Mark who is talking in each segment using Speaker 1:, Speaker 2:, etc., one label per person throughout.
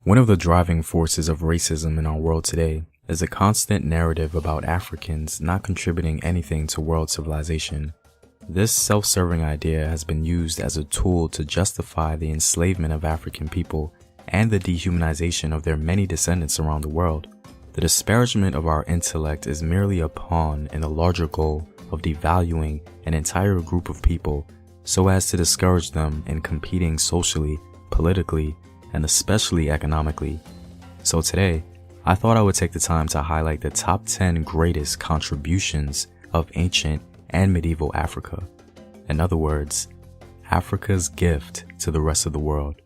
Speaker 1: One of the driving forces of racism in our world today is a constant narrative about Africans not contributing anything to world civilization. This self-serving idea has been used as a tool to justify the enslavement of African people and the dehumanization of their many descendants around the world. The disparagement of our intellect is merely a pawn in the larger goal of devaluing an entire group of people so as to discourage them in competing socially, politically, and especially economically. So today, I thought I would take the time to highlight the top 10 greatest contributions of ancient and medieval Africa. In other words, Africa's gift to the rest of the world.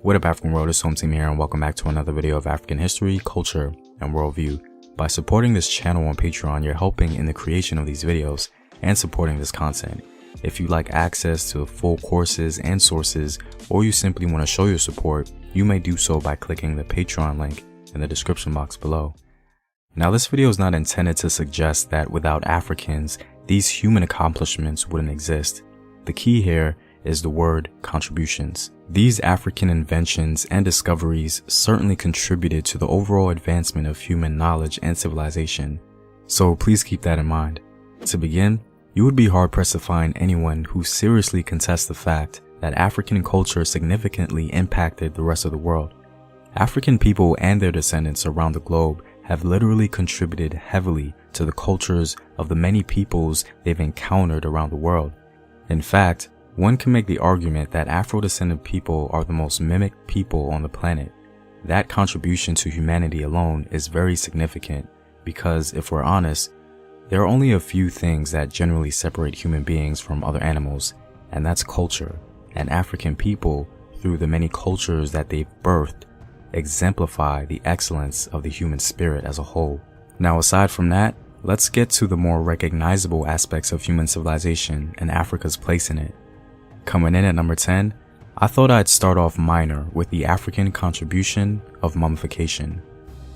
Speaker 1: What up, African world? It's Home Team here, and welcome back to another video of African history, culture, and worldview. By supporting this channel on Patreon, you're helping in the creation of these videos and supporting this content. If you like access to full courses and sources, or you simply want to show your support, you may do so by clicking the Patreon link in the description box below. Now, this video is not intended to suggest that without Africans, these human accomplishments wouldn't exist. The key here is the word contributions. These African inventions and discoveries certainly contributed to the overall advancement of human knowledge and civilization, so please keep that in mind. To begin, you would be hard-pressed to find anyone who seriously contests the fact that African culture significantly impacted the rest of the world. African people and their descendants around the globe have literally contributed heavily to the cultures of the many peoples they've encountered around the world. In fact, one can make the argument that Afro-descendant people are the most mimicked people on the planet. That contribution to humanity alone is very significant because, if we're honest, there are only a few things that generally separate human beings from other animals, and that's culture. And African people, through the many cultures that they've birthed, exemplify the excellence of the human spirit as a whole. Now, aside from that, let's get to the more recognizable aspects of human civilization and Africa's place in it. Coming in at number 10, I thought I'd start off minor with the African contribution of mummification.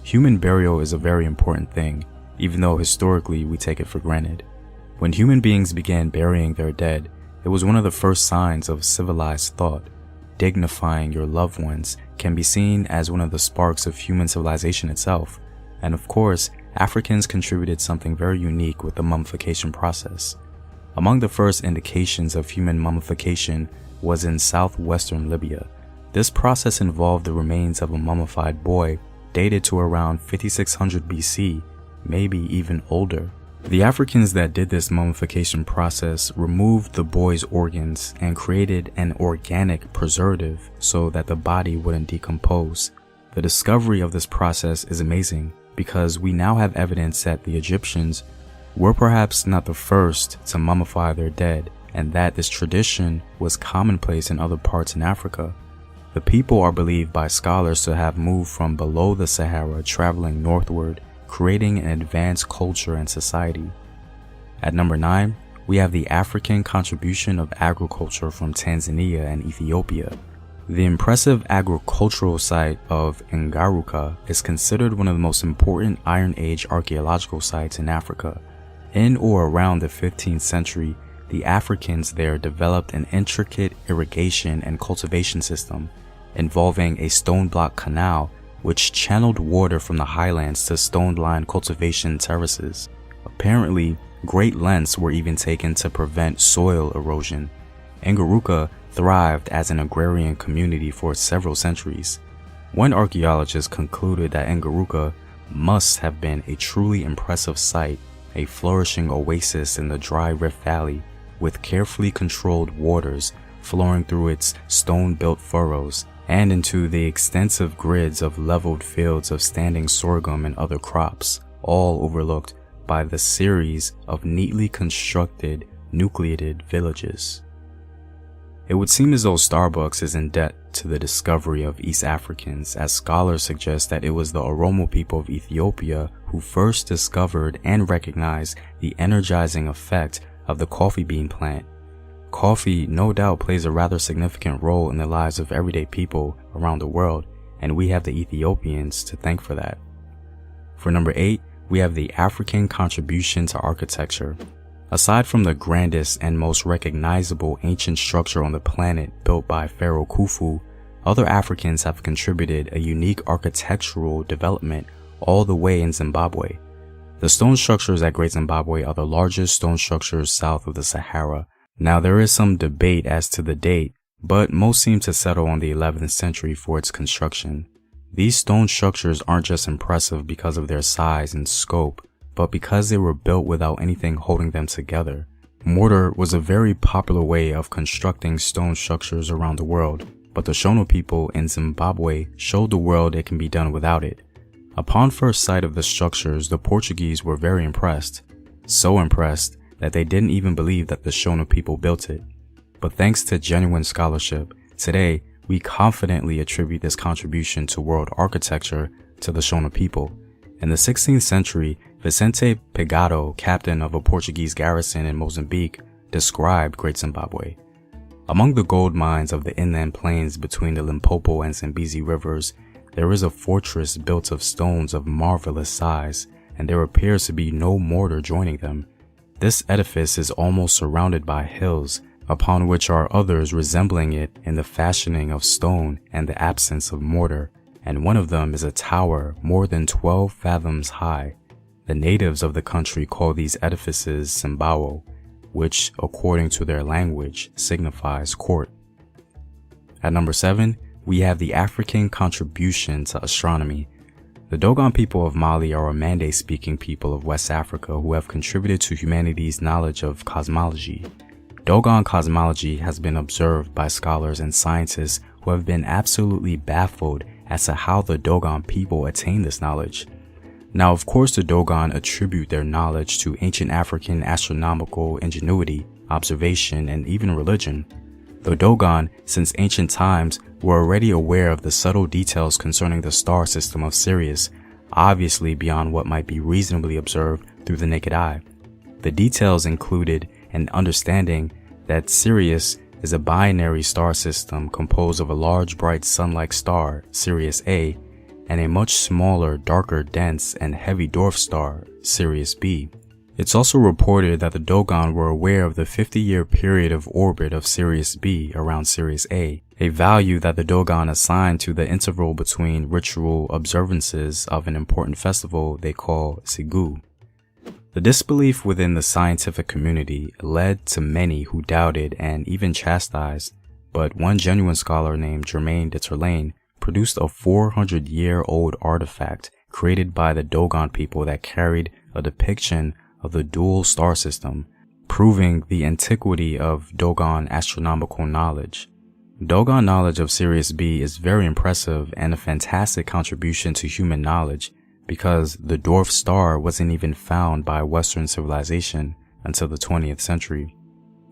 Speaker 1: Human burial is a very important thing, even though historically we take it for granted. When human beings began burying their dead, it was one of the first signs of civilized thought. Dignifying your loved ones can be seen as one of the sparks of human civilization itself. And of course, Africans contributed something very unique with the mummification process. Among the first indications of human mummification was in southwestern Libya. This process involved the remains of a mummified boy dated to around 5600 BC, maybe even older. The Africans that did this mummification process removed the boy's organs and created an organic preservative so that the body wouldn't decompose. The discovery of this process is amazing because we now have evidence that the Egyptians were perhaps not the first to mummify their dead, and that this tradition was commonplace in other parts in Africa. The people are believed by scholars to have moved from below the Sahara, traveling northward, creating an advanced culture and society. At number 9, we have the African contribution of agriculture from Tanzania and Ethiopia. The impressive agricultural site of Ngaruka is considered one of the most important Iron Age archaeological sites in Africa. In or around the 15th century, the Africans there developed an intricate irrigation and cultivation system involving a stone block canal which channeled water from the highlands to stone-lined cultivation terraces. Apparently, great lengths were even taken to prevent soil erosion. Ngaruka thrived as an agrarian community for several centuries. One archaeologist concluded that Ngaruka must have been a truly impressive site, a flourishing oasis in the dry Rift Valley, with carefully controlled waters flowing through its stone-built furrows and into the extensive grids of leveled fields of standing sorghum and other crops, all overlooked by the series of neatly constructed nucleated villages. It would seem as though Starbucks is in debt to the discovery of East Africans, as scholars suggest that it was the Oromo people of Ethiopia who first discovered and recognized the energizing effect of the coffee bean plant. Coffee no doubt plays a rather significant role in the lives of everyday people around the world, and we have the Ethiopians to thank for that. For number 8, we have the African contribution to architecture. Aside from the grandest and most recognizable ancient structure on the planet built by Pharaoh Khufu, other Africans have contributed a unique architectural development all the way in Zimbabwe. The stone structures at Great Zimbabwe are the largest stone structures south of the Sahara. Now there is some debate as to the date, but most seem to settle on the 11th century for its construction. These stone structures aren't just impressive because of their size and scope, but because they were built without anything holding them together. Mortar was a very popular way of constructing stone structures around the world, but the Shona people in Zimbabwe showed the world it can be done without it. Upon first sight of the structures, the Portuguese were very impressed. So impressed that they didn't even believe that the Shona people built it. But thanks to genuine scholarship, today we confidently attribute this contribution to world architecture to the Shona people. In the 16th century, Vicente Pegado, captain of a Portuguese garrison in Mozambique, described Great Zimbabwe. Among the gold mines of the inland plains between the Limpopo and Zambezi rivers, there is a fortress built of stones of marvelous size, and there appears to be no mortar joining them. This edifice is almost surrounded by hills, upon which are others resembling it in the fashioning of stone and the absence of mortar, and one of them is a tower more than 12 fathoms high. The natives of the country call these edifices Simbawo, which, according to their language, signifies court. At number 7, we have the African contribution to astronomy. The Dogon people of Mali are a Mande-speaking people of West Africa who have contributed to humanity's knowledge of cosmology. Dogon cosmology has been observed by scholars and scientists who have been absolutely baffled as to how the Dogon people attained this knowledge. Now, of course, the Dogon attribute their knowledge to ancient African astronomical ingenuity, observation, and even religion. The Dogon, since ancient times, were already aware of the subtle details concerning the star system of Sirius, obviously beyond what might be reasonably observed through the naked eye. The details included an understanding that Sirius is a binary star system composed of a large bright sun-like star, Sirius A, and a much smaller, darker, dense, and heavy dwarf star, Sirius B. It's also reported that the Dogon were aware of the 50-year period of orbit of Sirius B around Sirius A, a value that the Dogon assigned to the interval between ritual observances of an important festival they call Sigu. The disbelief within the scientific community led to many who doubted and even chastised, but one genuine scholar named Germain de Terlaine produced a 400-year-old artifact created by the Dogon people that carried a depiction of the dual star system, proving the antiquity of Dogon astronomical knowledge. Dogon knowledge of Sirius B is very impressive and a fantastic contribution to human knowledge, because the dwarf star wasn't even found by Western civilization until the 20th century.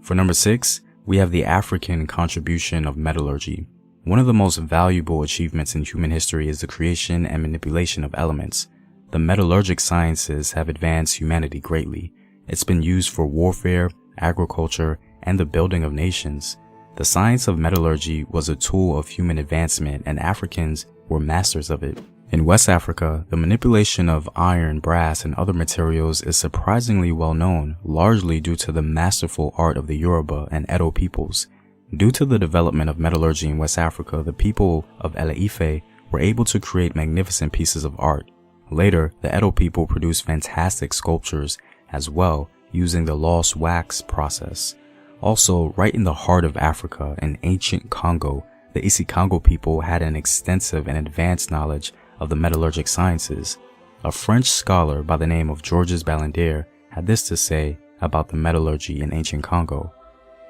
Speaker 1: For number 6, we have the African contribution of metallurgy. One of the most valuable achievements in human history is the creation and manipulation of elements. The metallurgic sciences have advanced humanity greatly. It's been used for warfare, agriculture, and the building of nations. The science of metallurgy was a tool of human advancement, and Africans were masters of it. In West Africa, the manipulation of iron, brass, and other materials is surprisingly well known, largely due to the masterful art of the Yoruba and Edo peoples. Due to the development of metallurgy in West Africa, the people of Ele-Ife were able to create magnificent pieces of art. Later, the Edo people produced fantastic sculptures as well, using the lost wax process. Also, right in the heart of Africa, in ancient Congo, the Isi-Congo people had an extensive and advanced knowledge of the metallurgic sciences. A French scholar by the name of Georges Ballandier had this to say about the metallurgy in ancient Congo.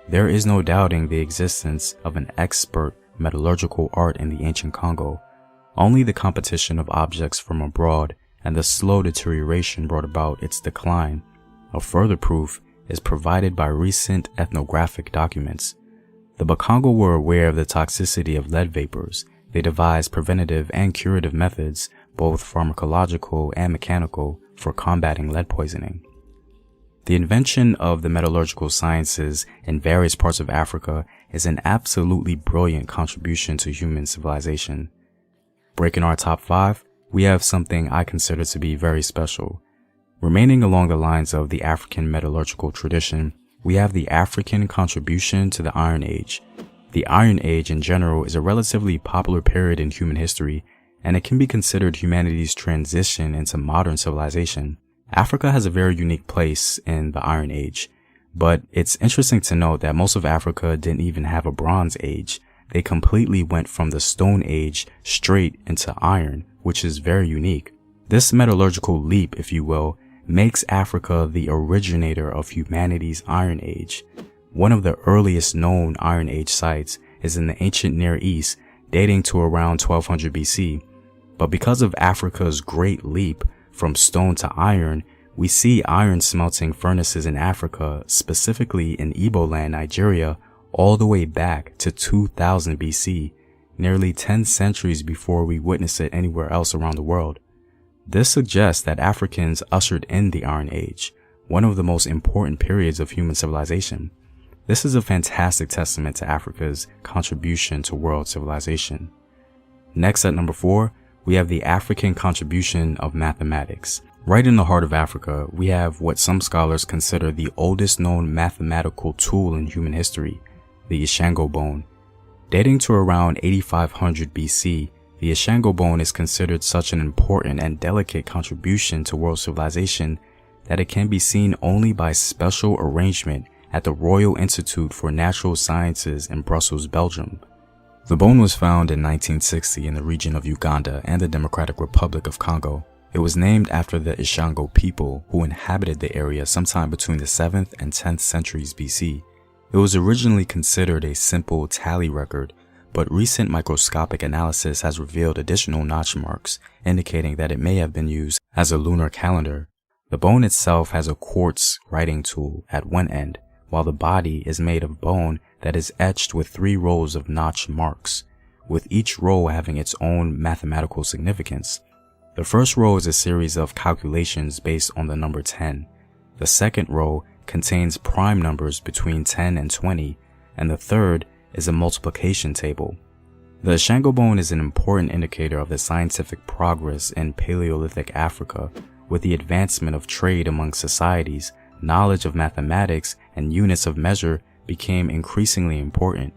Speaker 1: There is no doubting the existence of an expert metallurgical art in the ancient Congo. Only the competition of objects from abroad and the slow deterioration brought about its decline. A further proof is provided by recent ethnographic documents. The Bakongo were aware of the toxicity of lead vapors. They devised preventative and curative methods, both pharmacological and mechanical, for combating lead poisoning. The invention of the metallurgical sciences in various parts of Africa is an absolutely brilliant contribution to human civilization. Breaking our top 5, we have something I consider to be very special. Remaining along the lines of the African metallurgical tradition, we have the African contribution to the Iron Age. The Iron Age in general is a relatively popular period in human history, and it can be considered humanity's transition into modern civilization. Africa has a very unique place in the Iron Age, but it's interesting to note that most of Africa didn't even have a Bronze Age. They completely went from the Stone Age straight into iron, which is very unique. This metallurgical leap, if you will, makes Africa the originator of humanity's Iron Age. One of the earliest known Iron Age sites is in the ancient Near East, dating to around 1200 BC. But because of Africa's great leap from stone to iron, we see iron smelting furnaces in Africa, specifically in Igbo land, Nigeria, all the way back to 2000 BC, nearly 10 centuries before we witness it anywhere else around the world. This suggests that Africans ushered in the Iron Age, one of the most important periods of human civilization. This is a fantastic testament to Africa's contribution to world civilization. Next, at number 4, we have the African contribution of mathematics. Right in the heart of Africa, we have what some scholars consider the oldest known mathematical tool in human history, the Ishango bone. Dating to around 8500 BC, the Ishango bone is considered such an important and delicate contribution to world civilization that it can be seen only by special arrangement at the Royal Institute for Natural Sciences in Brussels, Belgium. The bone was found in 1960 in the region of Uganda and the Democratic Republic of Congo. It was named after the Ishango people who inhabited the area sometime between the 7th and 10th centuries BC. It was originally considered a simple tally record, but recent microscopic analysis has revealed additional notch marks, indicating that it may have been used as a lunar calendar. The bone itself has a quartz writing tool at one end, while the body is made of bone that is etched with 3 rows of notch marks, with each row having its own mathematical significance. The first row is a series of calculations based on the number 10. The second row contains prime numbers between 10 and 20, and the third is a multiplication table. The Ishango bone is an important indicator of the scientific progress in Paleolithic Africa. With the advancement of trade among societies, knowledge of mathematics and units of measure became increasingly important.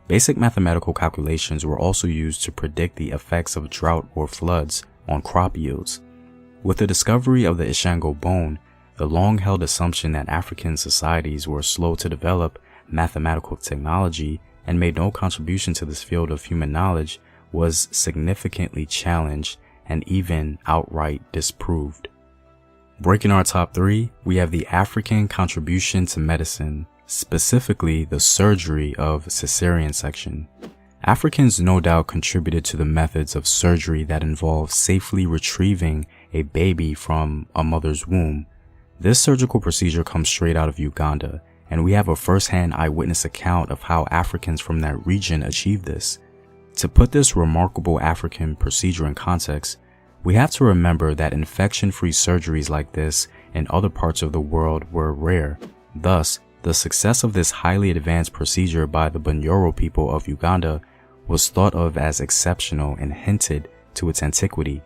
Speaker 1: Basic mathematical calculations were also used to predict the effects of drought or floods on crop yields. With the discovery of the Ishango bone, the long-held assumption that African societies were slow to develop mathematical technology and made no contribution to this field of human knowledge was significantly challenged and even outright disproved. Breaking our top 3, we have the African contribution to medicine, specifically the surgery of cesarean section. Africans no doubt contributed to the methods of surgery that involve safely retrieving a baby from a mother's womb. This surgical procedure comes straight out of Uganda, and we have a first-hand eyewitness account of how Africans from that region achieved this. To put this remarkable African procedure in context, we have to remember that infection-free surgeries like this in other parts of the world were rare. Thus, the success of this highly advanced procedure by the Bunyoro people of Uganda was thought of as exceptional and hinted to its antiquity.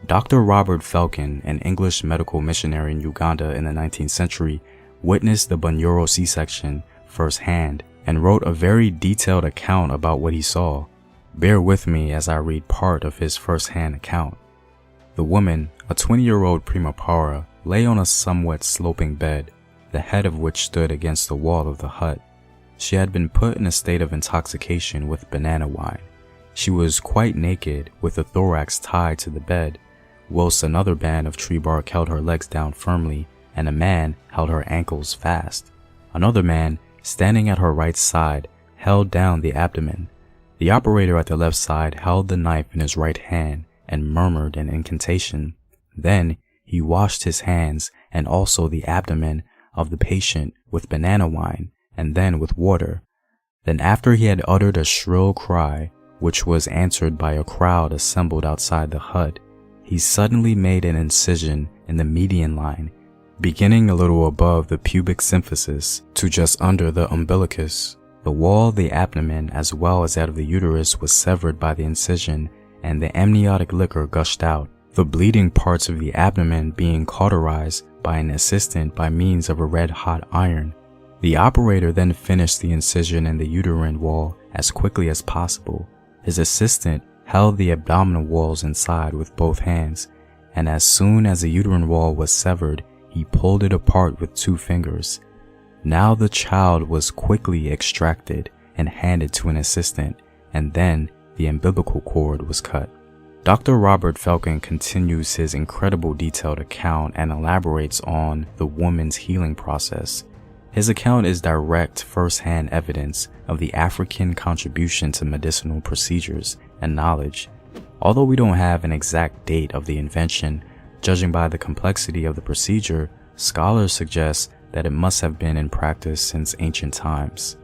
Speaker 1: Dr. Robert Falcon, an English medical missionary in Uganda in the 19th century, witnessed the Bunyoro C-section firsthand and wrote a very detailed account about what he saw. Bear with me as I read part of his first-hand account. The woman, a 20-year-old prima para, lay on a somewhat sloping bed, the head of which stood against the wall of the hut. She had been put in a state of intoxication with banana wine. She was quite naked, with a thorax tied to the bed, whilst another band of tree bark held her legs down firmly, and a man held her ankles fast. Another man, standing at her right side, held down the abdomen. The operator at the left side held the knife in his right hand and murmured an incantation. Then he washed his hands and also the abdomen of the patient with banana wine and then with water. Then after he had uttered a shrill cry, which was answered by a crowd assembled outside the hut, he suddenly made an incision in the median line, beginning a little above the pubic symphysis to just under the umbilicus. The wall of the abdomen as well as that of the uterus was severed by the incision, and the amniotic liquor gushed out. the bleeding parts of the abdomen being cauterized by an assistant by means of a red-hot iron. The operator then finished the incision in the uterine wall as quickly as possible. His assistant held the abdominal walls inside with both hands, and as soon as the uterine wall was severed, he pulled it apart with 2 fingers. Now the child was quickly extracted and handed to an assistant, and then the umbilical cord was cut. Dr. Robert Falcon continues his incredible detailed account and elaborates on the woman's healing process. His account is direct first-hand evidence of the African contribution to medicinal procedures and knowledge. Although we don't have an exact date of the invention, judging by the complexity of the procedure, scholars suggest that it must have been in practice since ancient times.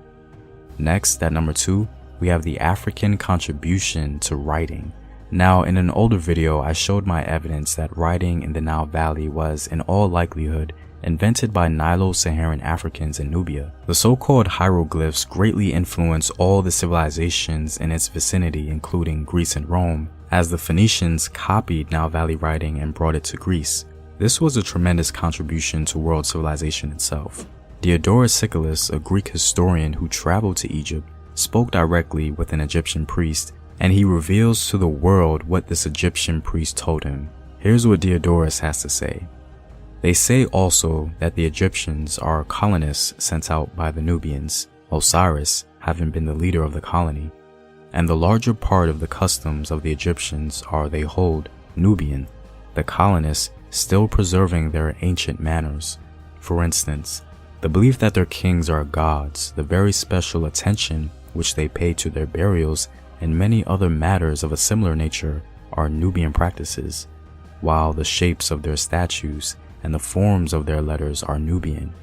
Speaker 1: Next, at number 2, we have the African contribution to writing. Now, in an older video, I showed my evidence that writing in the Nile Valley was, in all likelihood, invented by Nilo-Saharan Africans in Nubia. The so-called hieroglyphs greatly influenced all the civilizations in its vicinity, including Greece and Rome, as the Phoenicians copied Nile Valley writing and brought it to Greece. This was a tremendous contribution to world civilization itself. Diodorus Siculus, a Greek historian who traveled to Egypt, spoke directly with an Egyptian priest, and he reveals to the world what this Egyptian priest told him. Here's what Diodorus has to say. They say also that the Egyptians are colonists sent out by the Nubians, Osiris having been the leader of the colony, and the larger part of the customs of the Egyptians are, they hold, Nubian, the colonists still preserving their ancient manners. For instance, the belief that their kings are gods, the very special attention which they pay to their burials, and many other matters of a similar nature are Nubian practices, while the shapes of their statues and the forms of their letters are Nubian.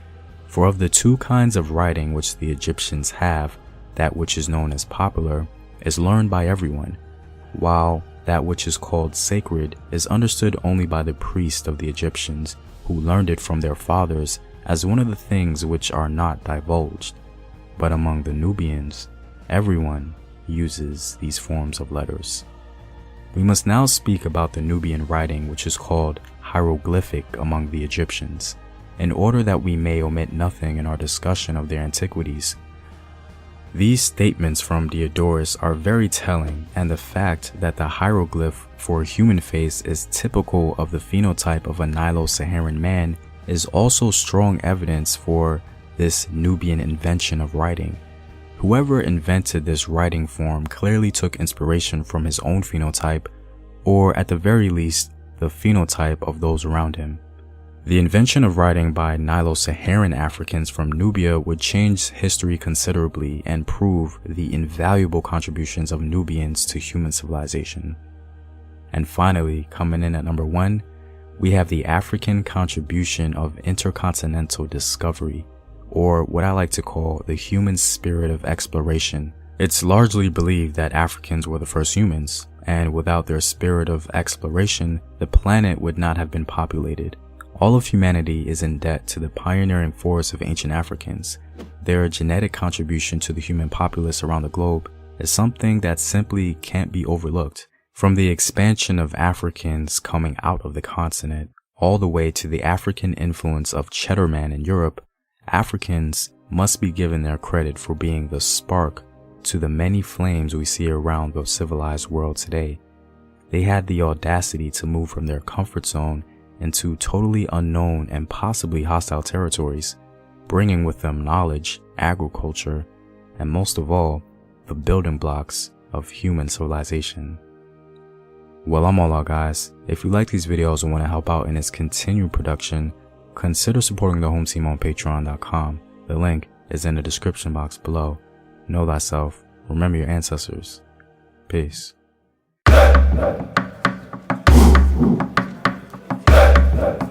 Speaker 1: For of the 2 kinds of writing which the Egyptians have, that which is known as popular is learned by everyone, while that which is called sacred is understood only by the priests of the Egyptians, who learned it from their fathers as one of the things which are not divulged. But among the Nubians, everyone uses these forms of letters. We must now speak about the Nubian writing which is called hieroglyphic among the Egyptians, in order that we may omit nothing in our discussion of their antiquities. These statements from Diodorus are very telling, and the fact that the hieroglyph for a human face is typical of the phenotype of a Nilo-Saharan man is also strong evidence for this Nubian invention of writing. Whoever invented this writing form clearly took inspiration from his own phenotype, or at the very least, the phenotype of those around him. The invention of writing by Nilo-Saharan Africans from Nubia would change history considerably and prove the invaluable contributions of Nubians to human civilization. And finally, coming in at number 1, we have the African contribution of intercontinental discovery, or what I like to call the human spirit of exploration. It's largely believed that Africans were the first humans, and without their spirit of exploration, the planet would not have been populated. All of humanity is in debt to the pioneering force of ancient Africans. Their genetic contribution to the human populace around the globe is something that simply can't be overlooked. From the expansion of Africans coming out of the continent, all the way to the African influence of Cheddar Man in Europe, Africans must be given their credit for being the spark to the many flames we see around the civilized world today. They had the audacity to move from their comfort zone into totally unknown and possibly hostile territories, bringing with them knowledge, agriculture, and most of all, the building blocks of human civilization. Well, I'm all out, guys. If you like these videos and want to help out in its continued production, consider supporting the home team on patreon.com. The link is in the description box below. Know thyself. Remember your ancestors. Peace.
Speaker 2: Hey, hey.